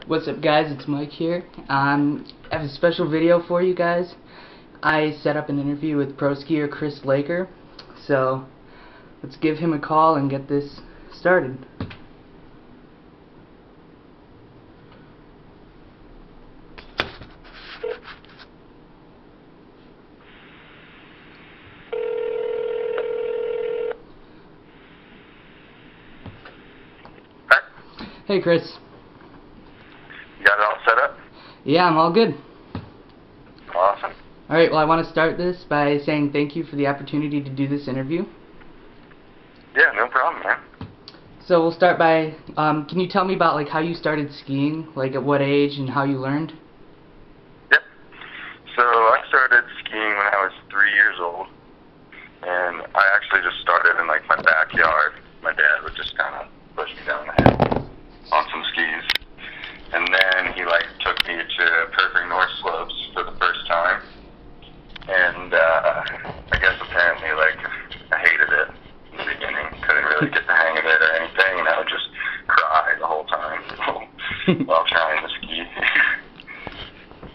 What's up, guys? It's Mike here. I have a special video for you guys. I set up an interview with pro skier Chris Laker, so let's give him a call and get this started. Hey, Chris. You got it all set up? Yeah, I'm all good. Awesome. Alright, well, I want to start this by saying thank you for the opportunity to do this interview. Yeah, no problem, man. So we'll start by, can you tell me about how you started skiing, at what age and how you learned? Yep. So I started skiing when I was 3 years old, and I actually just started in my backyard. My dad would just kind of push me down the hill on some skis. And then he took me to Perfect North Slopes for the first time. And I guess apparently I hated it in the beginning. Couldn't really get the hang of it or anything, and I would just cry the whole time while trying to ski.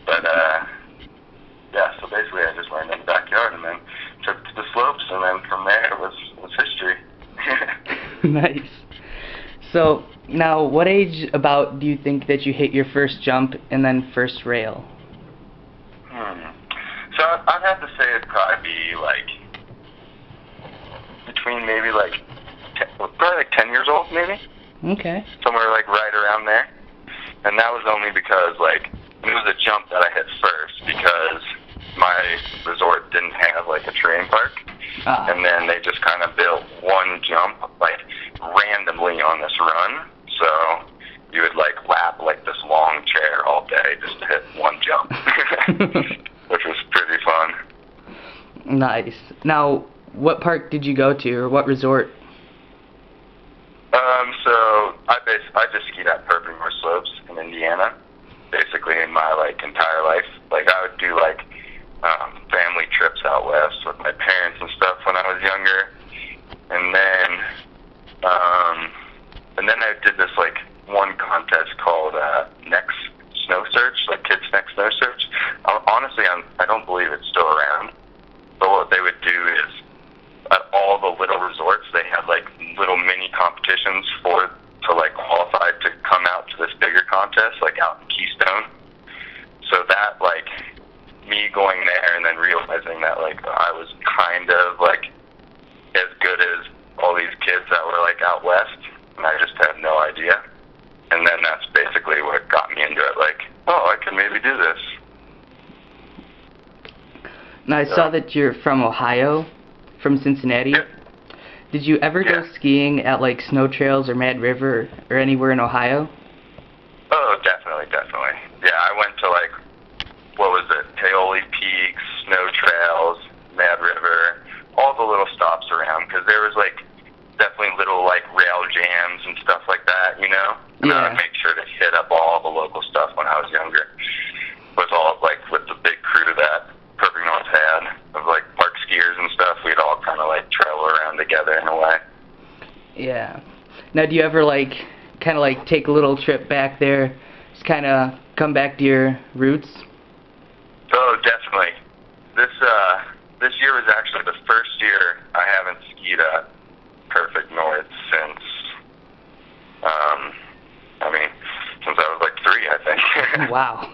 But yeah, so basically I just learned in the backyard and then took it to the slopes, and then from there it was history. Nice. So, now, what age about do you think that you hit your first jump and then first rail? So I'd have to say it'd probably be between maybe probably 10 years old, maybe. Okay. Somewhere right around there. And that was only because it was a jump that I hit first because my resort didn't have a terrain park. And then they just kind of built one jump randomly on this run. So you would lap this long chair all day just to hit one jump, which was pretty fun. Nice. Now, what park did you go to, or what resort? So I just skied at Perfect North Slopes in Indiana, basically in my entire life. I would do family trips out west with my parents and stuff when I was younger, and then I did this one contest called Next Snow Search, Kids Next Snow Search. Honestly, I don't believe it's still around, but what they would do is at all the little resorts they had little mini competitions to qualify to come out to this bigger contest out in Keystone. So that me going there and then realizing that I was kind of as good as all these kids that were out west, and I just had no idea. And then that's basically what got me into it, oh, I can maybe do this. Now, I saw that you're from Ohio, from Cincinnati. Yep. Did you ever go skiing at Snow Trails or Mad River or anywhere in Ohio? Oh, definitely. Yeah, I went to what was it, Paoli Peaks, Snow Trails, Mad River, all the little stops around, because there was definitely little rail jams and stuff like that, you know? And I would make sure to hit up all the local stuff when I was younger. With all with the big crew that Perfect North had of park skiers and stuff, we'd all kind of travel around together in a way. Yeah. Now, do you ever kind of take a little trip back there, just kind of come back to your roots? Oh, definitely. This year was actually the first year I haven't skied at Perfect North since since I was 3, I think. Wow.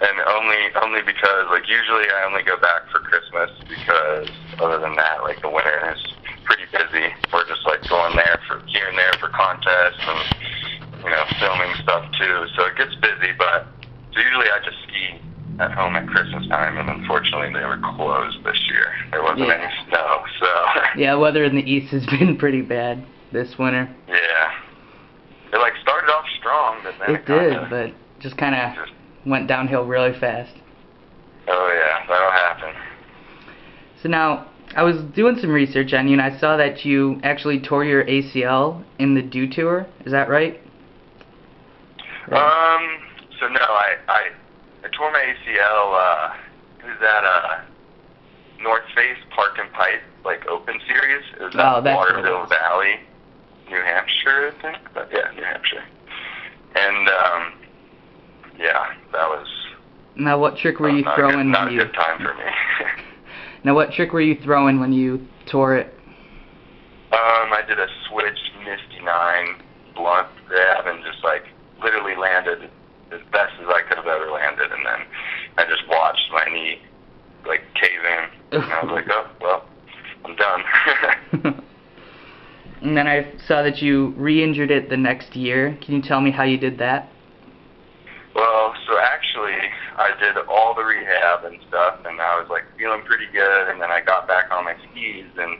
And only because usually I only go back for Christmas, because other than that the winter is pretty busy. We're just going there for here and there for contests and filming stuff too. So it gets busy, but so usually I just ski at home at Christmas time, and unfortunately they were closed this year. There wasn't any snow, so yeah, weather in the east has been pretty bad this winter. Yeah, it started off strong, but then it did, but just kind of went downhill really fast. Oh yeah, that'll happen. So now, I was doing some research on you, and I saw that you actually tore your ACL in the Dew Tour. Is that right? So no, I tore my ACL. It was at North Face Park and Pipe Open Series. It was at Waterville Valley, New Hampshire, I think. But yeah, New Hampshire. And Now, what trick were you throwing not when a good time for me. Now, what trick were you throwing when you tore it? I did a switch Misty 9 blunt grab and just like literally landed as best as I could have ever landed, and then I just watched my knee like cave in, and I was like, oh, well, I'm done. And then I saw that you re-injured it the next year. Can you tell me how you did that? Well, so actually, I did all the rehab and stuff, and I was like feeling pretty good, and then I got back on my skis, and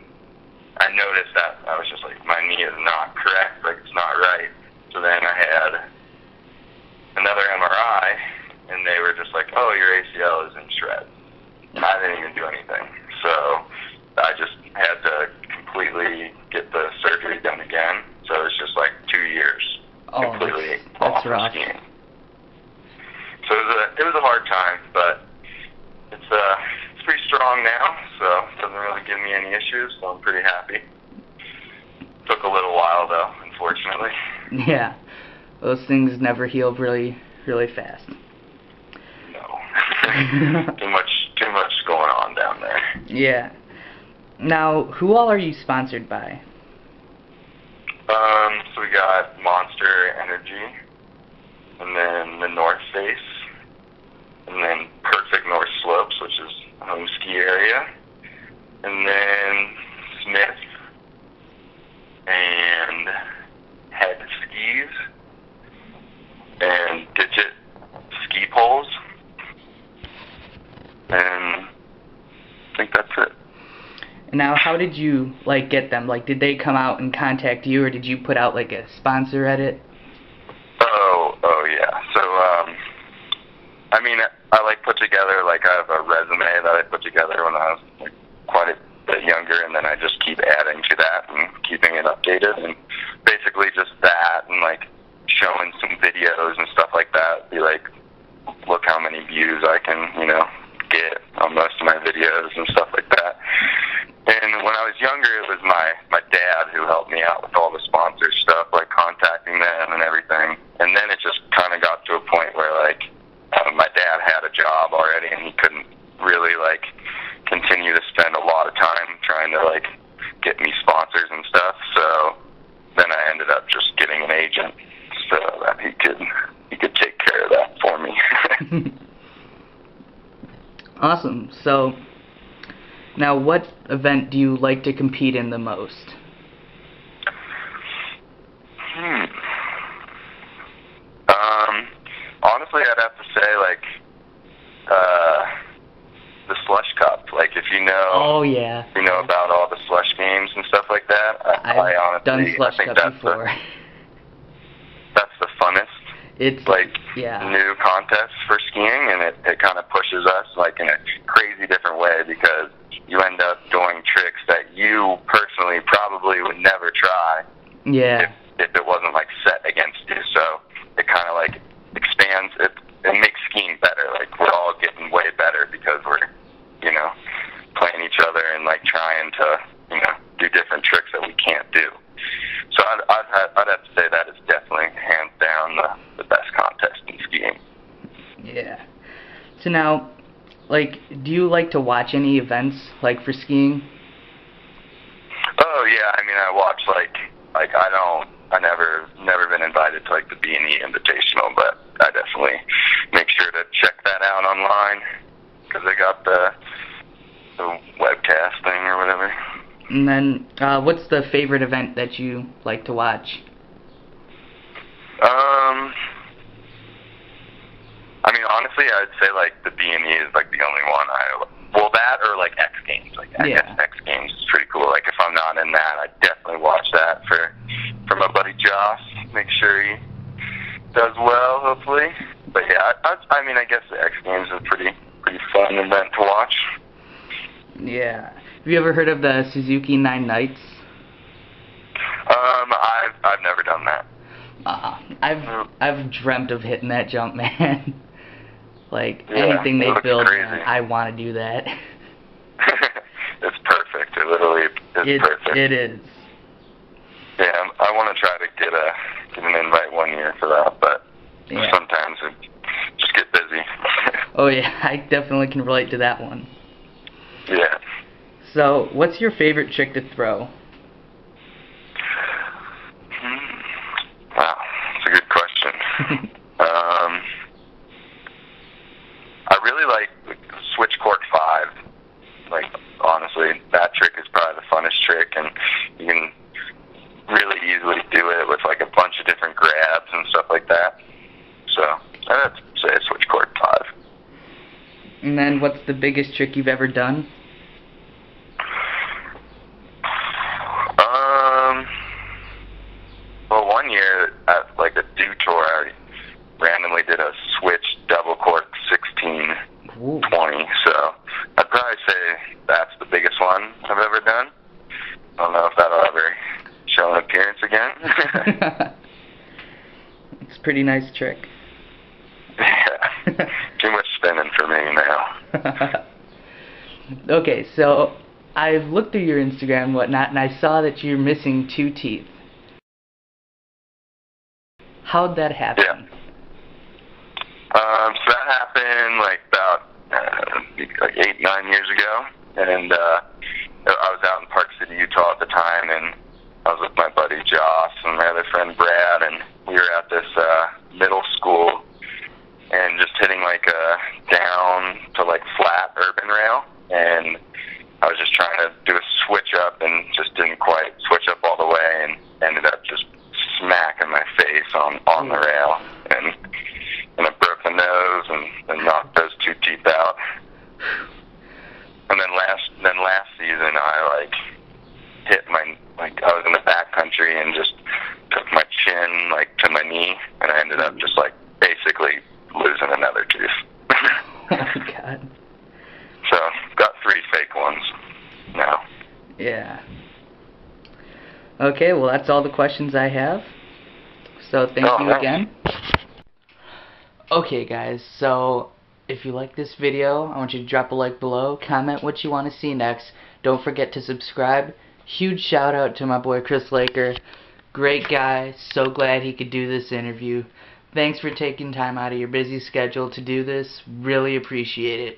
I noticed that I was just like, my knee is not correct, like it's not right. So then I had another MRI, and they were just like, oh, your ACL is in shreds. I didn't even do anything. So I just had to completely get the surgery done again. So it's just like 2 years completely that's off rough. of skiing. So it was a hard time, but it's pretty strong now, so it doesn't really give me any issues, so I'm pretty happy. Took a little while though, unfortunately. Yeah, those things never heal really fast. No. too much going on down there. Yeah. Now, who all are you sponsored by? So we got Monster Energy, and then the North Face, and then Perfect North Slopes, which is a home ski area, and then Smith, and Head Skis, and Digit Ski Poles, and I think that's it. Now, how did you get them? Did they come out and contact you, or did you put out a sponsor edit? Oh yeah. So I mean, I put together I have a resume that I put together when I was quite a bit younger, and then I just keep adding to that and keeping it updated, and basically just that, and showing some videos and stuff like that. Be like, look how many views I can get on most of my videos and stuff like that. And when I was younger, it was my dad who helped me out with all the sponsor stuff, contacting them and everything. And then it just kind of got to a point where, my dad had a job already, and he couldn't really, continue to spend a lot of time trying to, get me sponsors and stuff. So then I ended up just getting an agent so that he could take care of that for me. Awesome. So, now what event do you like to compete in the most? Honestly, I'd have to say, the Slush Cup. If you know... Oh, yeah. You know about all the slush games and stuff like that. I've honestly, done Slush Cup before. That's the funnest. It's new contest for skiing, and it kind of pushes us in a crazy different way, because you end up doing tricks that you personally probably would never try. Yeah. If it wasn't set against you. So it kind of expands it makes skiing better. We're all getting way better because we're playing each other and trying to do different tricks that we can't do. So I'd have to say that is definitely hands down the best contest in skiing. Yeah. So now, do you like to watch any events for skiing? Oh yeah, I mean I watch I never been invited to the B&E Invitational, but I definitely make sure to check that out online because they got the webcast thing or whatever. And then, what's the favorite event that you like to watch? I mean, honestly, I'd say the B&E is the only one that or X Games. I guess X Games is pretty cool. If I'm not in that, I definitely watch that for my buddy Josh. Make sure he does well, hopefully. But yeah, I mean, I guess the X Games is a pretty fun event to watch. Yeah. Have you ever heard of the Suzuki 9 Nights? I've never done that. I've dreamt of hitting that jump, man. Anything they build, man, I want to do that. It's perfect. It literally is perfect. It is. Yeah, I want to try to get an invite one year for that, but sometimes I just get busy. Oh yeah, I definitely can relate to that one. Yeah. So, what's your favorite trick to throw? Wow, that's a good question. I really like switch cork 5. Like, honestly, that trick is probably the funnest trick, and you can really easily do it with like a bunch of different grabs and stuff like that. So, I'd have to say switch cork 5. And then, what's the biggest trick you've ever done? Well, one year at like a dew tour, I randomly did a switch double cork 16 Ooh. 20. So I'd probably say that's the biggest one I've ever done. I don't know if that'll ever show an appearance again. It's a pretty nice trick. Yeah. Too much spinning for me now. Okay, so I've looked through your Instagram and whatnot, and I saw that you're missing 2 teeth. How'd that happen? Yeah. So that happened like about like 8-9 years ago, and I was out in Park City, Utah at the time, and I was with my buddy Joss and my other friend Brad, and we were at this middle school and just hitting like a down to like flat urban rail, and I was just trying to do a switch up and just didn't quite switch up all the way, and ended up just smacking my face on the rail, and I broke the nose and knocked those 2 teeth out. And then last season I like hit my, like I was in the backcountry and just took my chin like to my knee, and I ended up just like basically losing another tooth. Oh my god. So got 3 fake ones now. Yeah. Okay, well that's all the questions I have. So thank you again. Okay guys, so if you like this video, I want you to drop a like below, comment what you want to see next. Don't forget to subscribe. Huge shout out to my boy Chris Laker. Great guy, so glad he could do this interview. Thanks for taking time out of your busy schedule to do this. Really appreciate it.